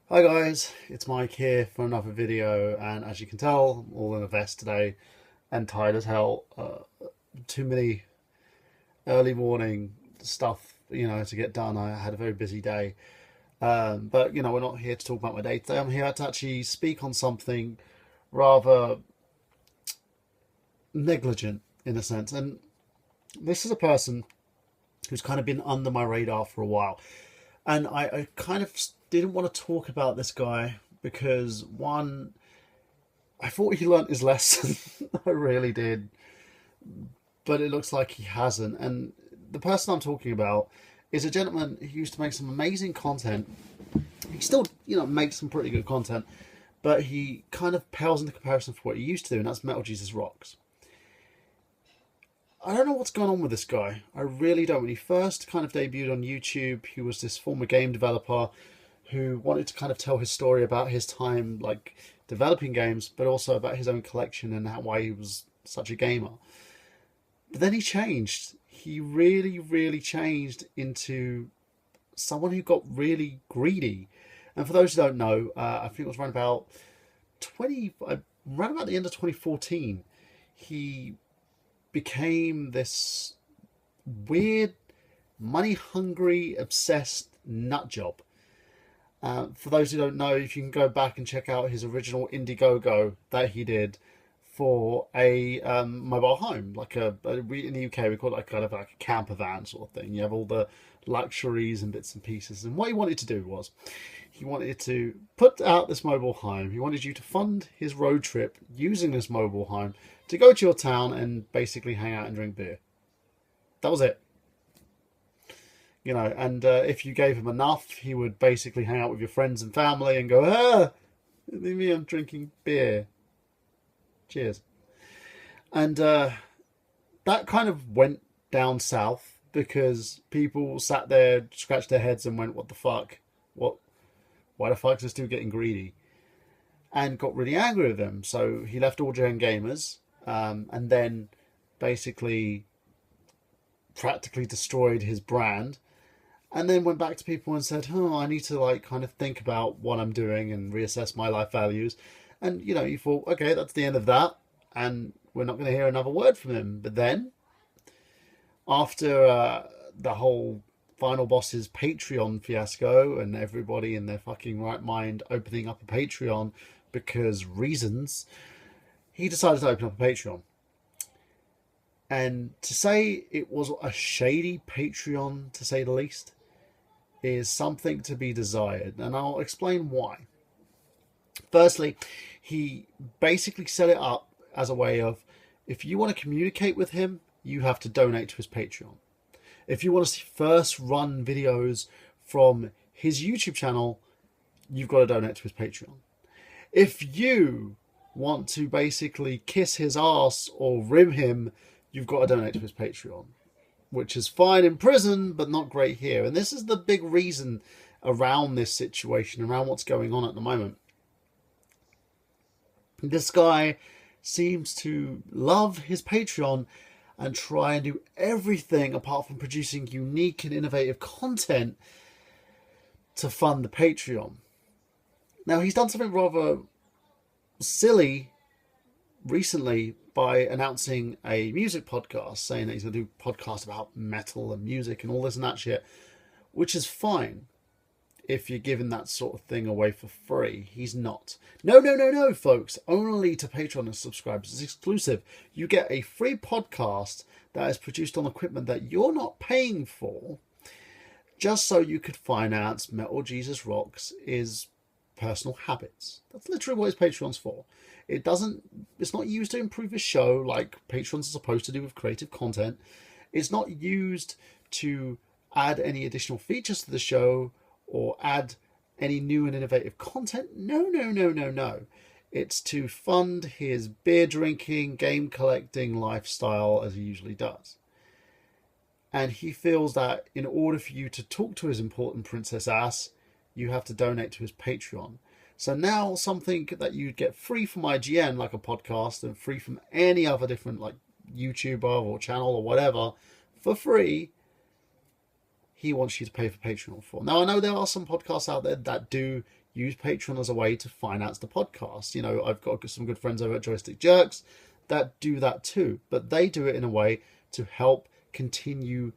Hi guys, it's Mike here for another video, and as you can tell, I'm all in a vest today and tired as hell. Too many early morning stuff, to get done. I had a very busy day, but we're not here to talk about my day today. I'm here to actually speak on something rather negligent in a sense, and this is a person who's kind of been under my radar for a while, and I kind of didn't want to talk about this guy because one, I thought he learnt his lesson. I really did, but it looks like he hasn't. And the person I'm talking about is a gentleman who used to make some amazing content. He still, makes some pretty good content, but he kind of pales into comparison for what he used to do, and that's Metal Jesus Rocks. I don't know what's going on with this guy. I really don't. When he first kind of debuted on YouTube, he was this former game developer who wanted to kind of tell his story about his time like developing games, but also about his own collection and why he was such a gamer. But then he changed. He really, really changed into someone who got really greedy. And for those who don't know, I think it was around about the end of 2014, he became this weird, money-hungry, obsessed nut job. For those who don't know, if you can go back and check out his original Indiegogo that he did for a mobile home, in the UK we call it kind of like a camper van sort of thing. You have all the luxuries and bits and pieces. And what he wanted to do was, he wanted to put out this mobile home. He wanted you to fund his road trip using this mobile home to go to your town and basically hang out and drink beer. That was it. And if you gave him enough, he would basically hang out with your friends and family and go, leave me, I'm drinking beer. Cheers. And that kind of went down south because people sat there, scratched their heads and went, what the fuck? Why the fuck is this dude getting greedy? And got really angry with him. So he left All Gen Gamers and then basically practically destroyed his brand. And then went back to people and said, I need to kind of think about what I'm doing and reassess my life values. And, you thought, okay, that's the end of that. And we're not going to hear another word from him. But then, after the whole Final Boss's Patreon fiasco and everybody in their fucking right mind opening up a Patreon because reasons, he decided to open up a Patreon. And to say it was a shady Patreon, to say the least, is something to be desired. And I'll explain why. Firstly, he basically set it up as a way of, if you want to communicate with him, you have to donate to his Patreon. If you want to first run videos from his YouTube channel, you've got to donate to his Patreon. If you want to basically kiss his ass or rim him, you've got to donate to his Patreon, which is fine in prison, but not great here. And this is the big reason around this situation, around what's going on at the moment. This guy seems to love his Patreon and try and do everything apart from producing unique and innovative content to fund the Patreon. Now, he's done something rather silly recently by announcing a music podcast, saying that he's going to do a podcast about metal and music and all this and that shit, which is fine if you're giving that sort of thing away for free. He's not. No, folks. Only to Patreon subscribers. It's exclusive. You get a free podcast that is produced on equipment that you're not paying for, just so you could finance Metal Jesus Rocks' personal habits. That's literally what his Patreon's for. It's not used to improve his show like Patrons are supposed to do with creative content. It's not used to add any additional features to the show or add any new and innovative content. No. It's to fund his beer drinking, game collecting lifestyle as he usually does. And he feels that in order for you to talk to his important princess ass, you have to donate to his Patreon. So now something that you'd get free from IGN, like a podcast, and free from any other different like YouTuber or channel or whatever, for free, he wants you to pay for Patreon for. Now, I know there are some podcasts out there that do use Patreon as a way to finance the podcast. You know, I've got some good friends over at Joystick Jerks that do that too, but they do it in a way to help continue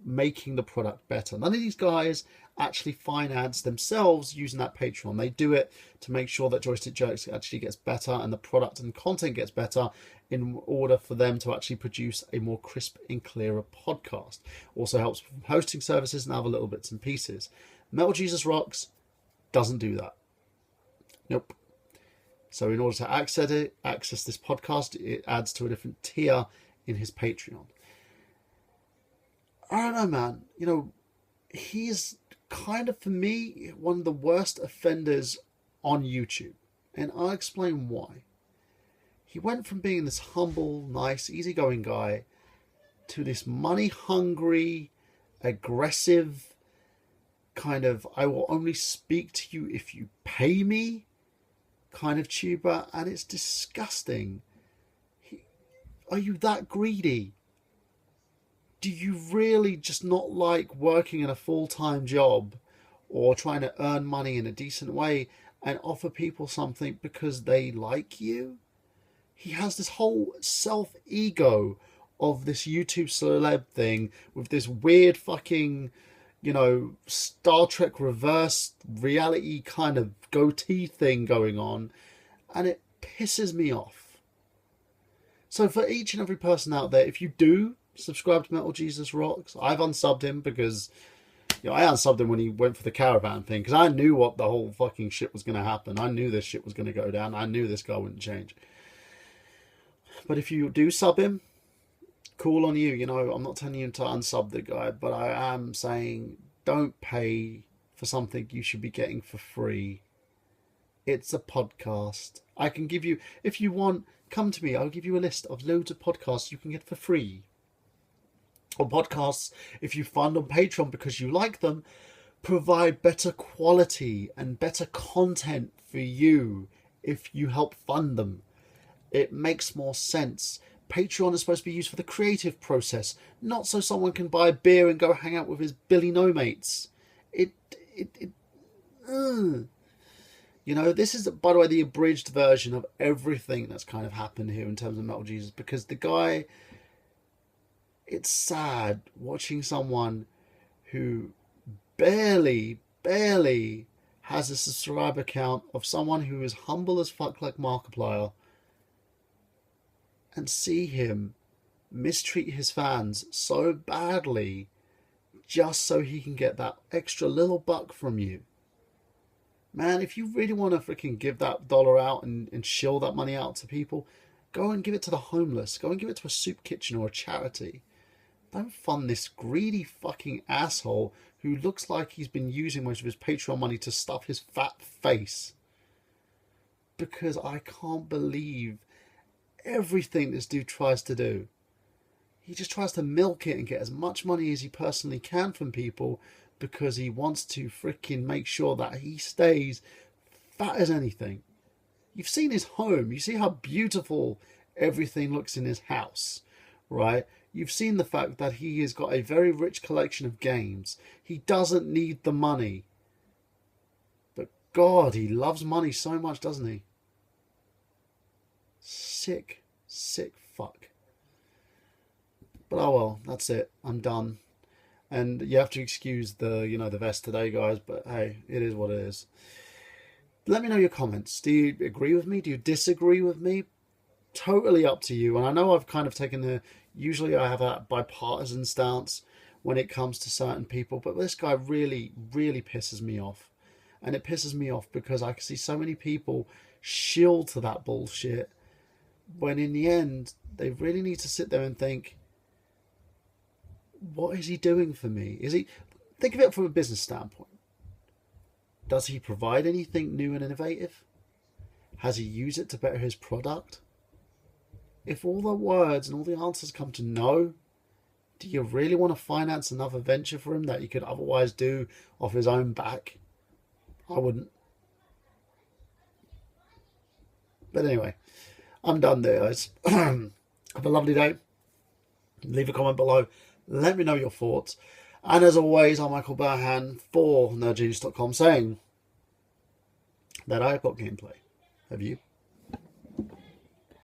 making the product better. None of these guys actually finance themselves using that Patreon. They do it to make sure that Joystick Jerks actually gets better and the product and content gets better in order for them to actually produce a more crisp and clearer podcast. Also helps with hosting services and other little bits and pieces. Metal Jesus Rocks doesn't do that. Nope. So in order to access this podcast, it adds to a different tier in his Patreon. I don't know, man. You know, he's kind of, for me, one of the worst offenders on YouTube. And I'll explain why. He went from being this humble, nice, easygoing guy to this money-hungry, aggressive, kind of, I will only speak to you if you pay me kind of tuber. And it's disgusting. Are you that greedy? Do you really just not like working in a full-time job or trying to earn money in a decent way and offer people something because they like you? He has this whole self-ego of this YouTube celeb thing with this weird fucking, you know, Star Trek reverse reality kind of goatee thing going on, and it pisses me off. So for each and every person out there, if you do subscribe to Metal Jesus Rocks, I've unsubbed him because, you know, I unsubbed him when he went for the caravan thing because I knew what the whole fucking shit was going to happen. I knew this shit was going to go down. I knew this guy wouldn't change. But if you do sub him, cool on you. You know, I'm not telling you to unsub the guy, but I am saying don't pay for something you should be getting for free. It's a podcast. I can give you, if you want, come to me. I'll give you a list of loads of podcasts you can get for free. Or podcasts, if you fund on Patreon because you like them, provide better quality and better content for you if you help fund them. It makes more sense. Patreon is supposed to be used for the creative process, not so someone can buy a beer and go hang out with his Billy No mates. You know, this is, by the way, the abridged version of everything that's kind of happened here in terms of Metal Jesus, because the guy, it's sad watching someone who barely has a subscriber count of someone who is humble as fuck like Markiplier, and see him mistreat his fans so badly just so he can get that extra little buck from you. Man, if you really want to freaking give that dollar out and shill that money out to people, go and give it to the homeless. Go and give it to a soup kitchen or a charity. Don't fund this greedy fucking asshole who looks like he's been using most of his Patreon money to stuff his fat face. Because I can't believe everything this dude tries to do. He just tries to milk it and get as much money as he personally can from people because he wants to freaking make sure that he stays fat as anything. You've seen his home. You see how beautiful everything looks in his house, right? You've seen the fact that he has got a very rich collection of games. He doesn't need the money. But God, he loves money so much, doesn't he? Sick fuck. But oh well, that's it. I'm done. And you have to excuse the, you know, the vest today, guys, but hey, it is what it is. Let me know your comments. Do you agree with me? Do you disagree with me? Totally up to you. And I know I've kind of taken the, usually I have a bipartisan stance when it comes to certain people, but this guy really pisses me off. And it pisses me off because I can see so many people shill to that bullshit when in the end, they really need to sit there and think, what is he doing for me? Is he, think of it from a business standpoint. Does he provide anything new and innovative? Has he used it to better his product? If all the words and all the answers come to no, do you really want to finance another venture for him that he could otherwise do off his own back? I wouldn't. But anyway, I'm done there, guys. Have a lovely day. Leave a comment below. Let me know your thoughts. And as always, I'm Michael Burhan for Nerdgenious.com saying that I've got gameplay. Have you?